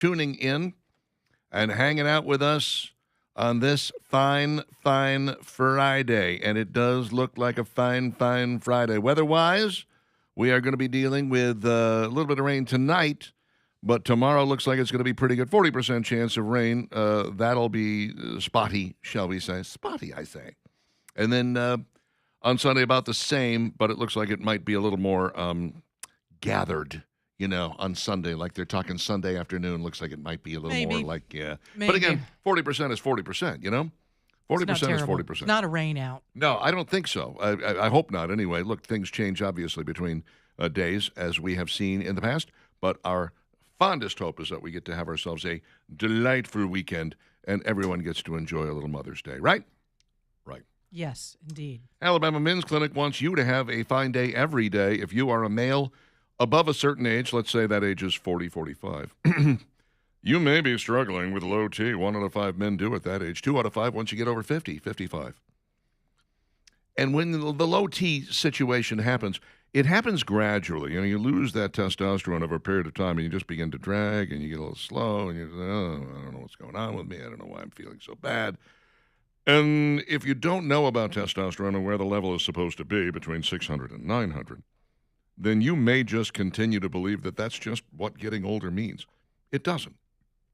tuning in and hanging out with us on this fine, fine Friday. And it does look like a fine, fine Friday. Weather-wise, we are going to be dealing with a little bit of rain tonight, but tomorrow looks like it's going to be pretty good. 40% chance of rain. That'll be spotty, shall we say. Spotty, I say. And then on Sunday, about the same, but it looks like it might be a little more gathered, on Sunday. Like they're talking Sunday afternoon. Looks like it might be a little more like, yeah. Maybe. But again, 40% is 40%, 40% is 40%. It's not a rain out. No, I don't think so. I hope not anyway. Look, things change, obviously, between days, as we have seen in the past. But our fondest hope is that we get to have ourselves a delightful weekend and everyone gets to enjoy a little Mother's Day, right? Right. Yes, indeed. Alabama Men's Clinic wants you to have a fine day every day. If you are a male above a certain age, let's say that age is 40, 45, you may be struggling with low T. 1 out of 5 men do at that age. 2 out of 5 once you get over 50, 55. And when the low T situation happens, it happens gradually. You lose that testosterone over a period of time, and you just begin to drag, and you get a little slow, and you say, oh, I don't know what's going on with me. I don't know why I'm feeling so bad. And if you don't know about testosterone and where the level is supposed to be, between 600 and 900, then you may just continue to believe that that's just what getting older means. It doesn't.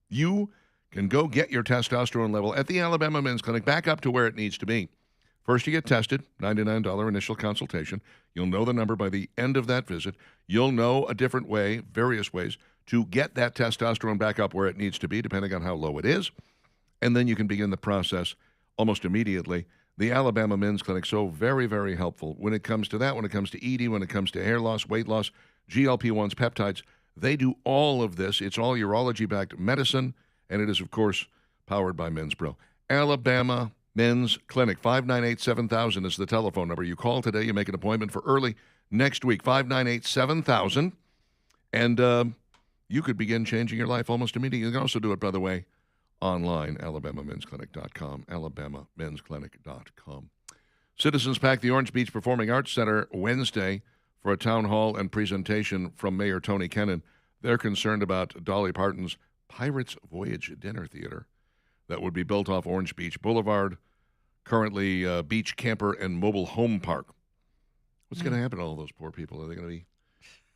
You can go get your testosterone level at the Alabama Men's Clinic back up to where it needs to be. First, you get tested, $99 initial consultation. You'll know the number by the end of that visit. You'll know a different way, various ways, to get that testosterone back up where it needs to be, depending on how low it is. And then you can begin the process almost immediately. The Alabama Men's Clinic, so very, very helpful when it comes to that, when it comes to ED, when it comes to hair loss, weight loss, GLP-1s, peptides. They do all of this. It's all urology-backed medicine, and it is, of course, powered by Men's Pro. Alabama Men's Clinic, 598-7000 is the telephone number. You call today, you make an appointment for early next week, 598-7000, and you could begin changing your life almost immediately. You can also do it, by the way, online, alabamamensclinic.com, alabamamensclinic.com. Citizens pack the Orange Beach Performing Arts Center Wednesday for a town hall and presentation from Mayor Tony Kennon. They're concerned about Dolly Parton's Pirates Voyage Dinner Theater that would be built off Orange Beach Boulevard, currently beach camper and mobile home park. What's going to happen to all those poor people? Are they going to be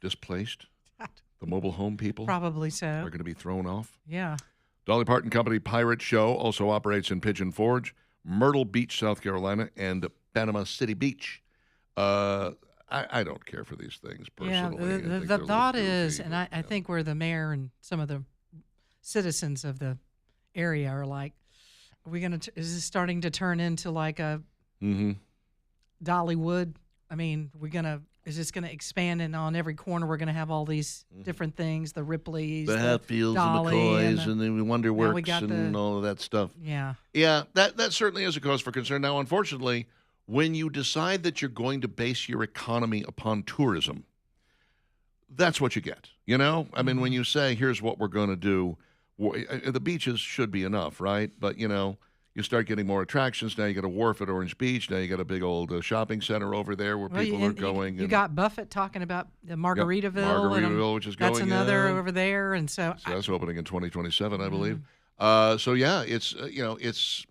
displaced? The mobile home people? Probably so. Are going to be thrown off? Yeah. Dolly Parton Company Pirate Show also operates in Pigeon Forge, Myrtle Beach, South Carolina, and Panama City Beach. I don't care for these things personally. Yeah, the thought is, and I think where the mayor and some of the citizens of the area are like, are we going to, is this starting to turn into like a Dollywood? I mean, is this going to expand, and on every corner we're going to have all these different things, the Ripleys, the Hatfields, and McCoys, and the Wonder Works, and all of that stuff. Yeah. Yeah, that certainly is a cause for concern. Now, unfortunately, when you decide that you're going to base your economy upon tourism, that's what you get. I mean, when you say, here's what we're going to do, the beaches should be enough, right? But, you start getting more attractions. Now you got a wharf at Orange Beach. Now you got a big old shopping center over there where people are going. You got Buffett talking about the Margaritaville. Margaritaville, which is going. That's another over there, and so that's opening in 2027, I believe. So yeah, it's it's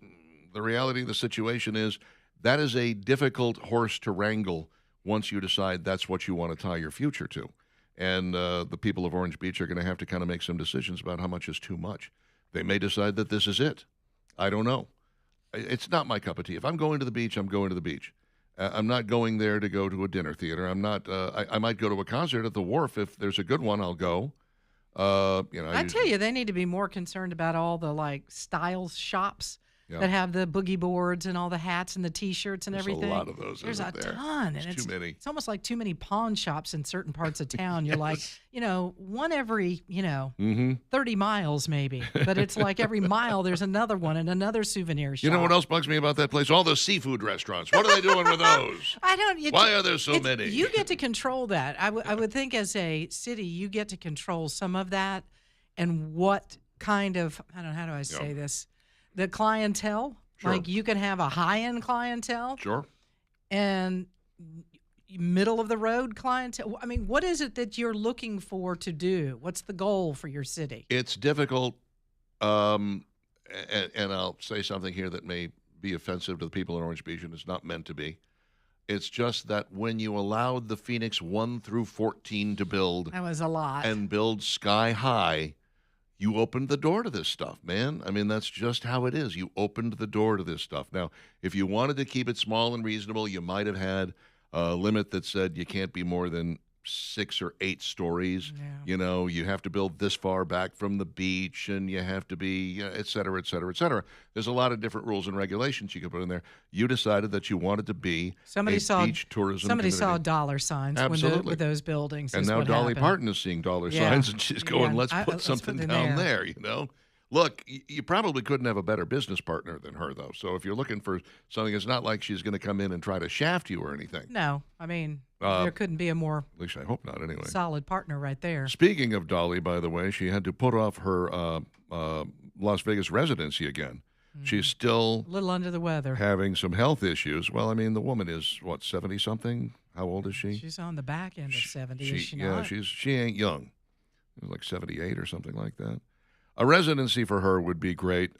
the reality of the situation is that is a difficult horse to wrangle once you decide that's what you want to tie your future to, and the people of Orange Beach are going to have to kind of make some decisions about how much is too much. They may decide that this is it. I don't know. It's not my cup of tea. If I'm going to the beach, I'm going to the beach. I'm not going there to go to a dinner theater. I'm not. I might go to a concert at the Wharf if there's a good one. I'll go. I tell you, they need to be more concerned about all the styles shops that have the boogie boards and all the hats and the T-shirts and everything. There's a lot of those. There's a ton, and it's too many. It's almost like too many pawn shops in certain parts of town. You're like, one every 30 miles maybe, but it's like every mile there's another one and another souvenir shop. You know what else bugs me about that place? All those seafood restaurants. What are they doing with those? I don't. Why are there so many? You get to control that. I would think as a city you get to control some of that, and what kind of how do I say this? The clientele. Sure. Like you can have a high-end clientele. Sure. And middle of the road clientele? I mean, what is it that you're looking for to do? What's the goal for your city? It's difficult, and I'll say something here that may be offensive to the people in Orange Beach, and it's not meant to be. It's just that when you allowed the Phoenix 1 through 14 to build That was a lot. and build sky high, you opened the door to this stuff, man. I mean, that's just how it is. You opened the door to this stuff. Now, if you wanted to keep it small and reasonable, you might have had a limit that said you can't be more than 6 or 8 stories. Yeah. You know, you have to build this far back from the beach, and you have to be, et cetera, et cetera, et cetera. There's a lot of different rules and regulations you could put in there. You decided that you wanted to be beach tourism Somebody saw community. dollar signs Absolutely. with those buildings. And is now what Dolly happened. Parton is seeing dollar Yeah. signs, and she's going, Yeah. let's put Let's something put it down there. there, you know? Look, you probably couldn't have a better business partner than her, though. So if you're looking for something, it's not like she's going to come in and try to shaft you or anything. No, I mean, Uh, there couldn't be a more At least I hope not, anyway. solid partner right there. Speaking of Dolly, by the way, she had to put off her Las Vegas residency again. She's still A little under the weather. having some health issues. Well, I mean, the woman is, what, 70-something? How old is she? She's on the back end of 70, is she yeah, not? she ain't young. She was like 78 or something like that. A residency for her would be great.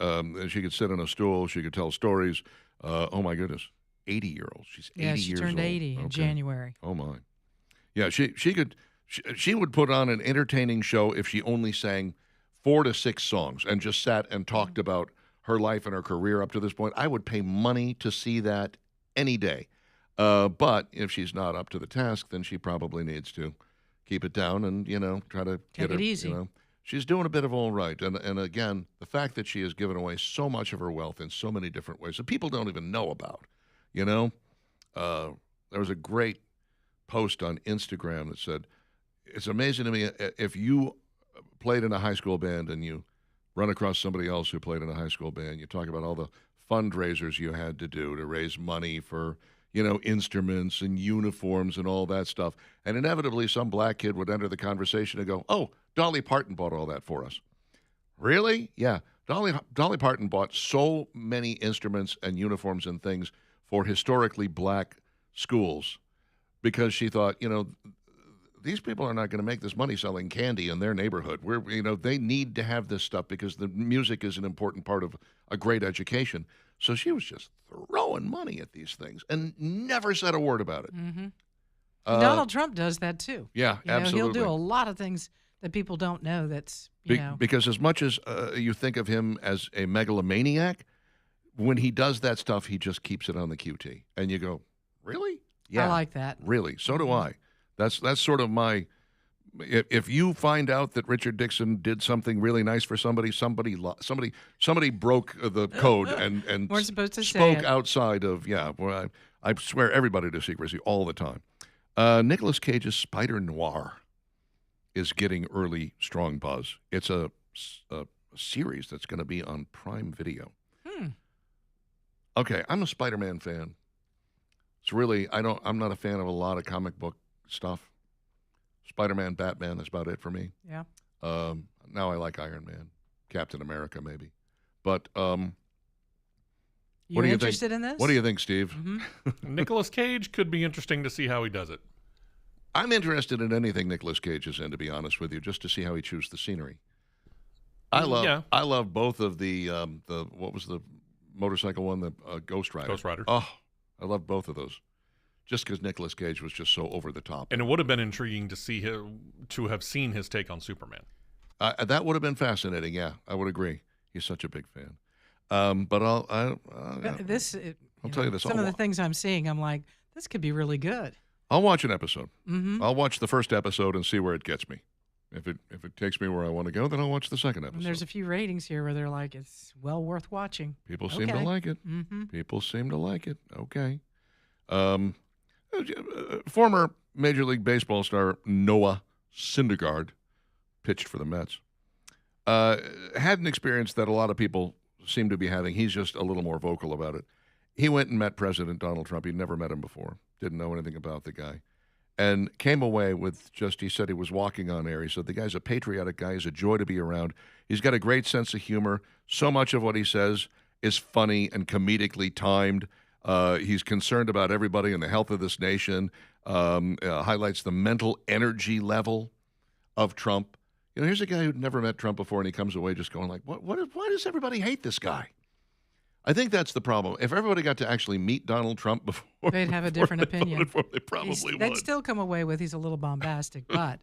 She could sit on a stool. She could tell stories. Oh, my goodness. 80-year-old. She's 80 Yeah, years she old. turned 80 in Okay. January. Oh, my. Yeah, she would put on an entertaining show if she only sang 4 to 6 songs and just sat and talked about her life and her career up to this point. I would pay money to see that any day. But if she's not up to the task, then she probably needs to keep it down and, try to Take get it her, easy. She's doing a bit of all right. And again, the fact that she has given away so much of her wealth in so many different ways that people don't even know about, there was a great post on Instagram that said, it's amazing to me if you played in a high school band and you run across somebody else who played in a high school band, you talk about all the fundraisers you had to do to raise money for, instruments and uniforms and all that stuff. And inevitably some black kid would enter the conversation and go, oh, Dolly Parton bought all that for us. Really? Yeah. Dolly Parton bought so many instruments and uniforms and things for historically black schools because she thought, these people are not going to make this money selling candy in their neighborhood. They need to have this stuff because the music is an important part of a great education. So she was just throwing money at these things and never said a word about it. Mm-hmm. Donald Trump does that too. Yeah, absolutely. He'll do a lot of things that people don't know. That's because as much as you think of him as a megalomaniac, when he does that stuff, he just keeps it on the QT, and you go, really? Yeah, I like that. Really? So do I. That's sort of my. If you find out that Richard Dixon did something really nice for somebody broke the code and We're supposed to say spoke it. outside of Well, I swear everybody to secrecy all the time. Nicolas Cage's Spider Noir is getting early strong buzz. It's a series that's going to be on Prime Video. Okay, I'm a Spider-Man fan. It's really I'm not a fan of a lot of comic book stuff. Spider-Man, Batman, that's about it for me. Yeah. Now I like Iron Man, Captain America maybe. But what You're do you interested think? in this? What do you think, Steve? Mm-hmm. Nicolas Cage could be interesting to see how he does it. I'm interested in anything Nicolas Cage is in, to be honest with you, just to see how he chews the scenery. I love both of the what was the motorcycle one, the Ghost Rider. Ghost Rider. Oh, I love both of those. Just because Nicolas Cage was just so over the top. And it would have been intriguing to have seen his take on Superman. That would have been fascinating. Yeah, I would agree. He's such a big fan. But I'll tell you this. Some of the things I'm seeing, I'm like, this could be really good. I'll watch an episode. Mm-hmm. I'll watch the first episode and see where it gets me. If it takes me where I want to go, then I'll watch the second episode. And there's a few ratings here where they're like, it's well worth watching. People seem to like it. Mm-hmm. People seem to like it. Okay. Former Major League Baseball star Noah Syndergaard pitched for the Mets. Had an experience that a lot of people seem to be having. He's just a little more vocal about it. He went and met President Donald Trump. He'd never met him before. Didn't know anything about the guy. And came away with he said he was walking on air. He said, the guy's a patriotic guy. He's a joy to be around. He's got a great sense of humor. So much of what he says is funny and comedically timed. He's concerned about everybody and the health of this nation. highlights the mental energy level of Trump. Here's a guy who'd never met Trump before, and he comes away just going like, why does everybody hate this guy? I think that's the problem. If everybody got to actually meet Donald Trump before they'd have a different opinion. They probably would. They'd still come away with he's a little bombastic, but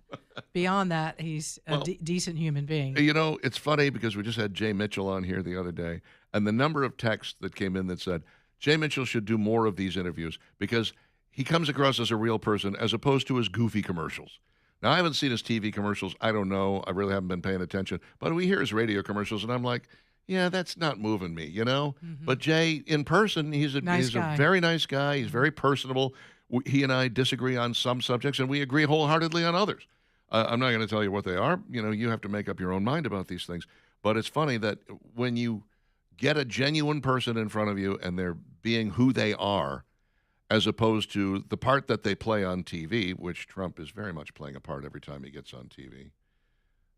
beyond that, he's a decent human being. It's funny because we just had Jay Mitchell on here the other day, and the number of texts that came in that said, Jay Mitchell should do more of these interviews because he comes across as a real person as opposed to his goofy commercials. Now, I haven't seen his TV commercials. I don't know. I really haven't been paying attention. But we hear his radio commercials, and I'm like, yeah, that's not moving me, Mm-hmm. But Jay, in person, he's a very nice guy. He's very personable. He and I disagree on some subjects, and we agree wholeheartedly on others. I'm not going to tell you what they are. You have to make up your own mind about these things. But it's funny that when you get a genuine person in front of you and they're being who they are, as opposed to the part that they play on TV, which Trump is very much playing a part every time he gets on TV.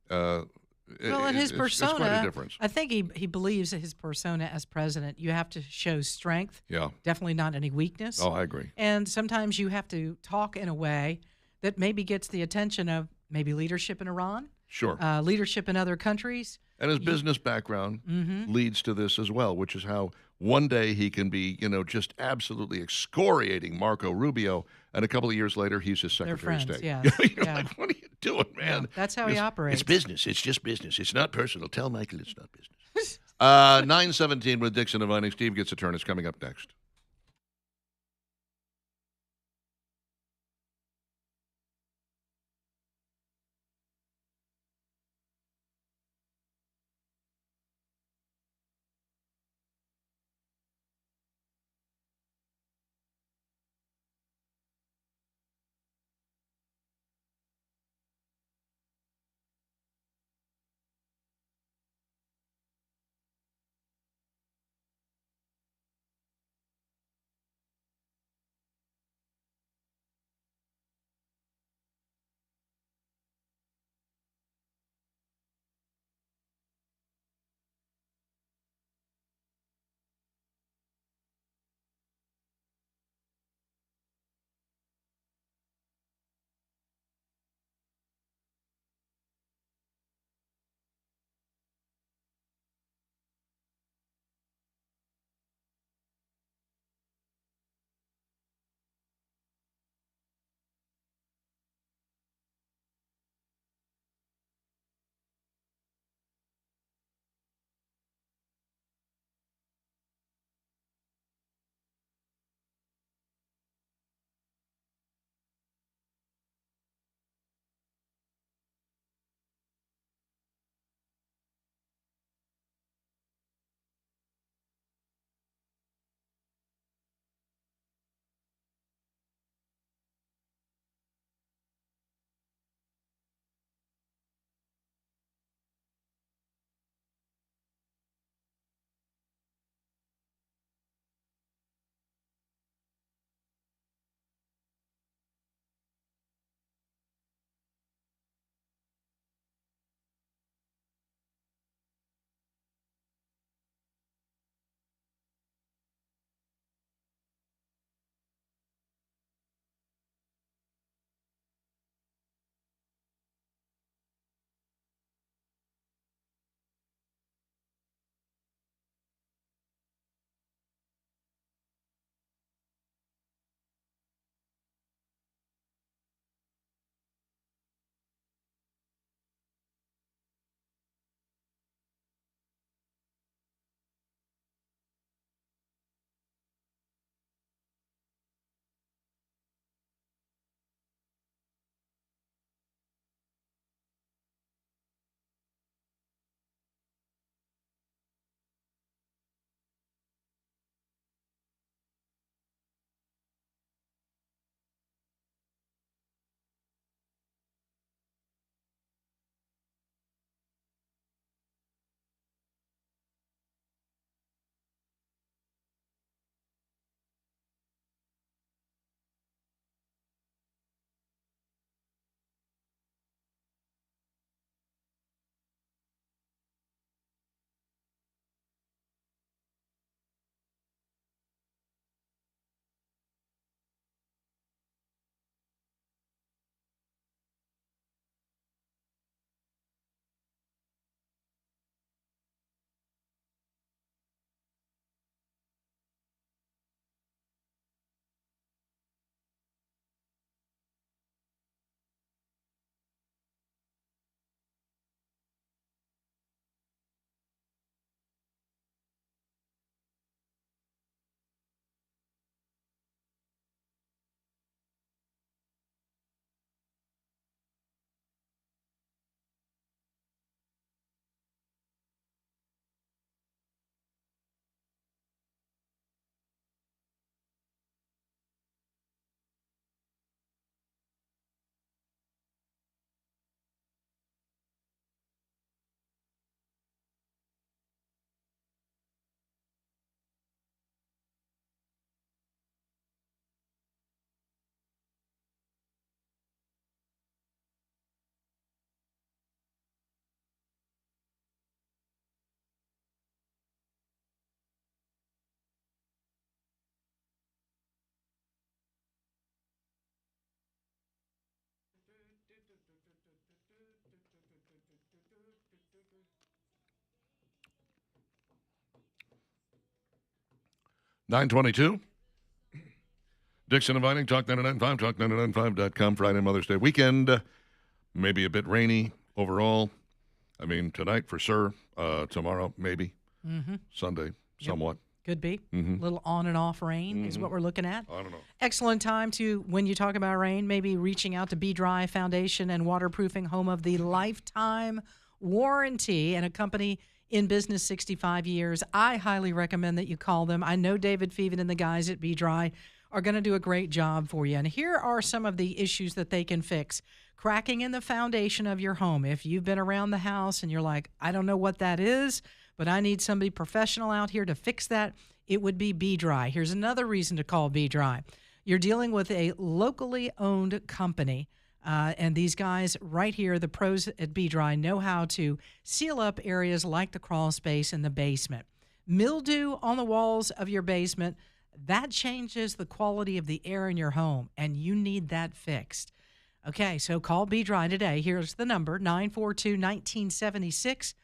Well, in his persona, it's quite a difference. I think he believes that his persona as president, you have to show strength. Yeah. Definitely not any weakness. Oh, I agree. And sometimes you have to talk in a way that maybe gets the attention of maybe leadership in Iran. Sure. Leadership in other countries. And his business background leads to this as well, which is how one day he can be, just absolutely excoriating Marco Rubio, and a couple of years later he's his Secretary of State. Yeah. You're like, what are you doing, man? Yeah, that's how he operates. It's business. It's just business. It's not personal. Tell Michael it's not business. 9:17 with Dixon and Vining. Steve gets a turn. It's coming up next. 922. Dixon inviting, Talk 99.5, talk995.com, Friday Mother's Day weekend. Maybe a bit rainy overall. I mean, tonight for sure. Tomorrow, maybe. Sunday, somewhat. Could be. A little on and off rain is what we're looking at. I don't know. Excellent time to, when you talk about rain, maybe reaching out to Be Dry Foundation and Waterproofing, home of the lifetime warranty and a company in business 65 years. I highly recommend that you call them. I know David Feven and the guys at Be Dry are going to do a great job for you. And here are some of the issues that they can fix. Cracking in the foundation of your home. If you've been around the house and you're like, I don't know what that is, but I need somebody professional out here to fix that, it would be Be Dry. Here's another reason to call Be Dry. You're dealing with a locally owned company, and these guys right here, the pros at Be Dry, know how to seal up areas like the crawl space in the basement. Mildew on the walls of your basement, that changes the quality of the air in your home, and you need that fixed. Okay, so call Be Dry today. Here's the number, 942-1976.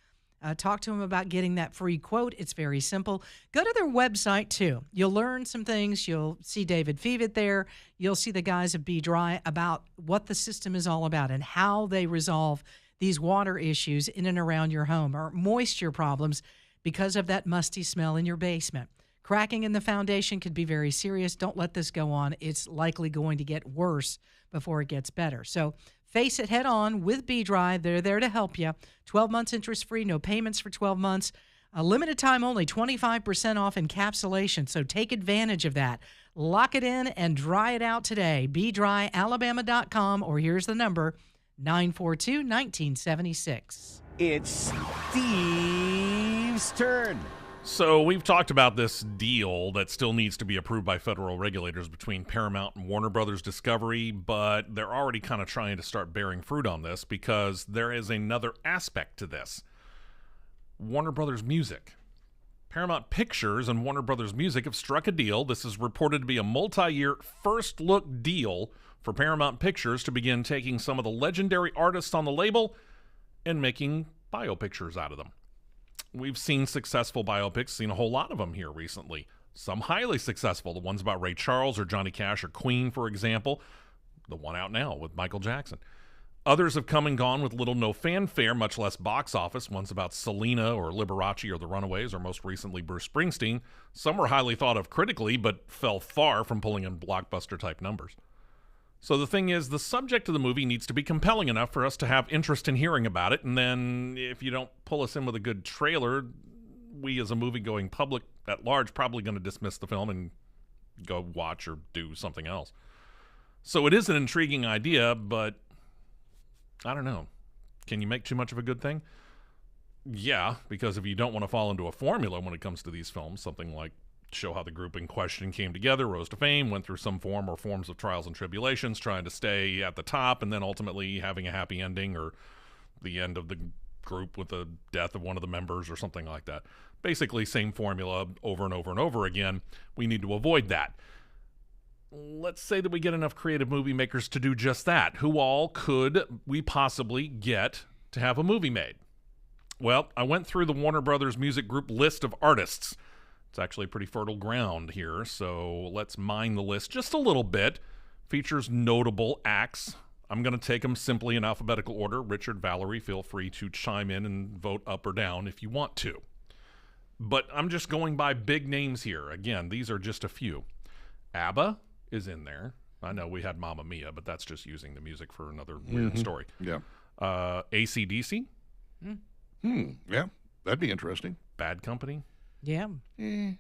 Talk to them about getting that free quote. It's very simple. Go to their website, too. You'll learn some things. You'll see David Fevet there. You'll see the guys at Be Dry about what the system is all about and how they resolve these water issues in and around your home or moisture problems because of that musty smell in your basement. Cracking in the foundation could be very serious. Don't let this go on. It's likely going to get worse before it gets better. So face it head on with Be Dry. They're there to help you. 12 months interest-free, no payments for 12 months. A limited time only, 25% off encapsulation. So take advantage of that. Lock it in and dry it out today. BeDryAlabama.com, or here's the number, 942-1976. It's Steve's turn. So we've talked about this deal that still needs to be approved by federal regulators between Paramount and Warner Brothers Discovery, but they're already kind of trying to start bearing fruit on this because there is another aspect to this. Warner Brothers Music. Paramount Pictures and Warner Brothers Music have struck a deal. This is reported to be a multi-year first-look deal for Paramount Pictures to begin taking some of the legendary artists on the label and making biopictures out of them. We've seen successful biopics, seen a whole lot of them here recently. Some highly successful, the ones about Ray Charles or Johnny Cash or Queen, for example. The one out now with Michael Jackson. Others have come and gone with little no fanfare, much less box office. Ones about Selena or Liberace or The Runaways, or most recently Bruce Springsteen. Some were highly thought of critically, but fell far from pulling in blockbuster-type numbers. So the thing is, the subject of the movie needs to be compelling enough for us to have interest in hearing about it, and then if you don't pull us in with a good trailer, we as a movie-going public at large probably going to dismiss the film and go watch or do something else. So it is an intriguing idea, but I don't know. Can you make too much of a good thing? Yeah, because if you don't want to fall into a formula when it comes to these films, something like show how the group in question came together, rose to fame, went through some form or forms of trials and tribulations, trying to stay at the top, and then ultimately having a happy ending or the end of the group with the death of one of the members or something like that. Basically, same formula over and over and over again. We need to avoid that. Let's say that we get enough creative movie makers to do just that. Who all could we possibly get to have a movie made? Well, I went through the Warner Brothers Music Group list of artists. It's actually pretty fertile ground here, so let's mine the list just a little bit. Features notable acts. I'm going to take them simply in alphabetical order. Richard, Valerie, feel free to chime in and vote up or down if you want to. But I'm just going by big names here. Again, these are just a few. ABBA is in there. I know we had Mamma Mia, but that's just using the music for another weird story. Yeah. AC/DC. Yeah, that'd be interesting. Bad Company. Yeah. Yeah,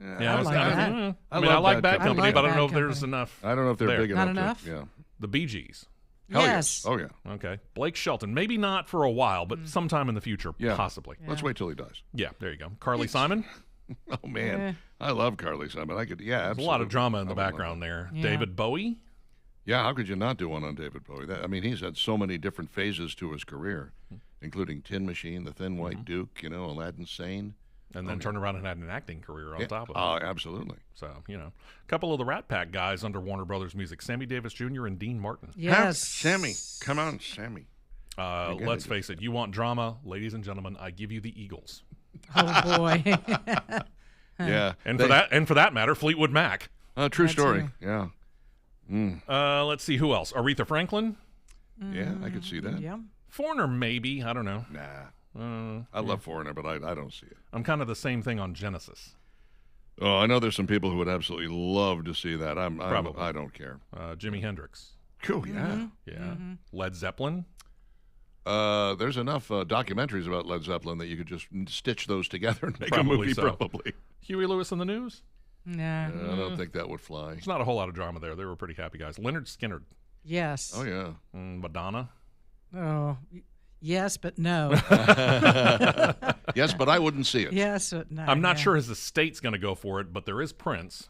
I like that. I like Bad Company, like but I don't Bad know if there's Company. enough. I don't know if they're big Not enough. enough? Yeah. The Bee Gees. Hell Yes. Oh, yeah. Okay. Blake Shelton. Maybe not for a while, but sometime in the future, Yeah. possibly. Let's wait till he dies. Yeah, there you go. Carly Simon. Oh, man. I love Carly Simon. I could, yeah, There's absolutely. a lot of drama in the I would love background there. Yeah. David Bowie. Yeah, how could you not do one on David Bowie? I mean, he's had so many different phases to his career, including Tin Machine, The Thin White Duke, Aladdin Sane. And then turned around and had an acting career on top of it. Absolutely. So, a couple of the Rat Pack guys under Warner Brothers Music, Sammy Davis Jr. and Dean Martin. Yes. Sammy. Come on, Sammy. Let's face it, you want drama, ladies and gentlemen, I give you the Eagles. Oh, boy. Yeah. And for that matter, Fleetwood Mac. True That story. too. Yeah. Let's see who else. Aretha Franklin, Yeah, I could see that. Yeah. Foreigner, maybe. I don't know. Nah. I love Foreigner, but I don't see it. I'm kind of the same thing on Genesis. Oh, I know there's some people who would absolutely love to see that. Probably. I don't care. Jimi Hendrix. Cool, yeah. Yeah. Led Zeppelin. There's enough documentaries about Led Zeppelin that you could just stitch those together and make Probably a movie, so. probably. Huey Lewis and the News. Nah. I don't think that would fly. There's not a whole lot of drama there. They were pretty happy guys. Leonard Skinner. Yes. Oh, yeah. Madonna. Oh, yes, but no. Yes, but I wouldn't see it. Yes, but no. I'm not yeah. sure his estate's going to go for it, but there is Prince.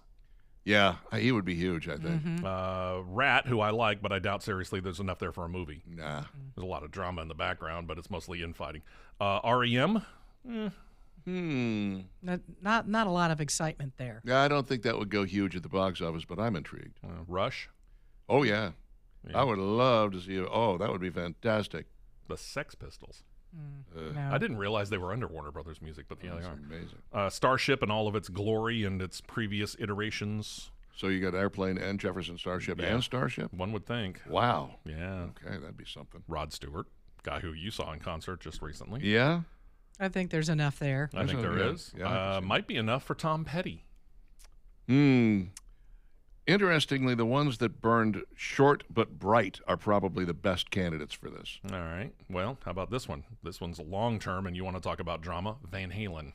Yeah, he would be huge, I think. Rat, who I like, but I doubt seriously there's enough there for a movie. Nah. There's a lot of drama in the background, but it's mostly infighting. REM. Not a lot of excitement there. Yeah, I don't think that would go huge at the box office, but I'm intrigued. Rush. Oh, yeah. I would love to see it. Oh, that would be fantastic. The Sex Pistols. No. I didn't realize they were under Warner Brothers Music, but yeah, they That's are. amazing. Starship and all of its glory and its previous iterations. So you got Airplane and Jefferson Starship Yeah. and Starship? One would think. Wow. Yeah. Okay, that'd be something. Rod Stewart, guy who you saw in concert just recently. Yeah? I think there's enough there. I think there yeah. is. Yeah, I can see Might be enough for Tom Petty. Interestingly, the ones that burned short but bright are probably the best candidates for this. All right. Well, how about this one? This one's long term, and you want to talk about drama? Van Halen.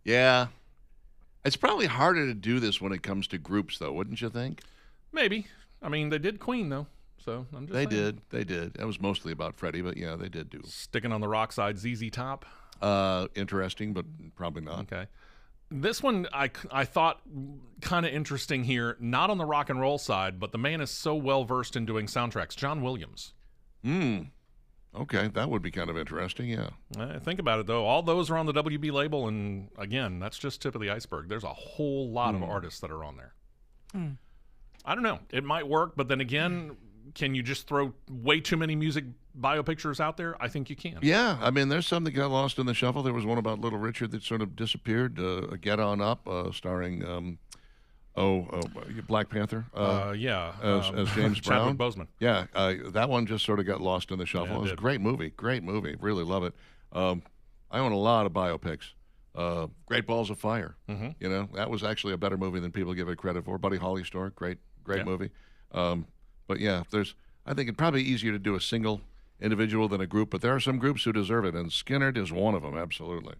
Yeah. It's probably harder to do this when it comes to groups, though, wouldn't you think? Maybe. I mean, they did Queen, though. So I'm just They saying. did. That was mostly about Freddie, but yeah, they did do. Sticking on the rock side, ZZ Top. Interesting, but probably not. Okay. This one I thought kind of interesting here, not on the rock and roll side, but the man is so well versed in doing soundtracks. John Williams. Okay, that would be kind of interesting, yeah. Think about it, though. All those are on the WB label, and again, that's just tip of the iceberg. There's a whole lot of artists that are on there. I don't know. It might work, but then again, can you just throw way too many music biopictures out there? I think you can. Yeah, I mean, there's some that got lost in the shuffle. There was one about Little Richard that sort of disappeared. Get On Up, starring Black Panther. Yeah. As James Brown. Chadwick Boseman. Yeah, that one just sort of got lost in the shuffle. Yeah, it It was a did. great movie. Really love it. I own a lot of biopics. Great Balls of Fire. You know, that was actually a better movie than people give it credit for. Buddy Holly story, great Yeah. movie. But yeah, I think it's probably easier to do a single individual than a group, but there are some groups who deserve it, and Skinner is one of them, absolutely.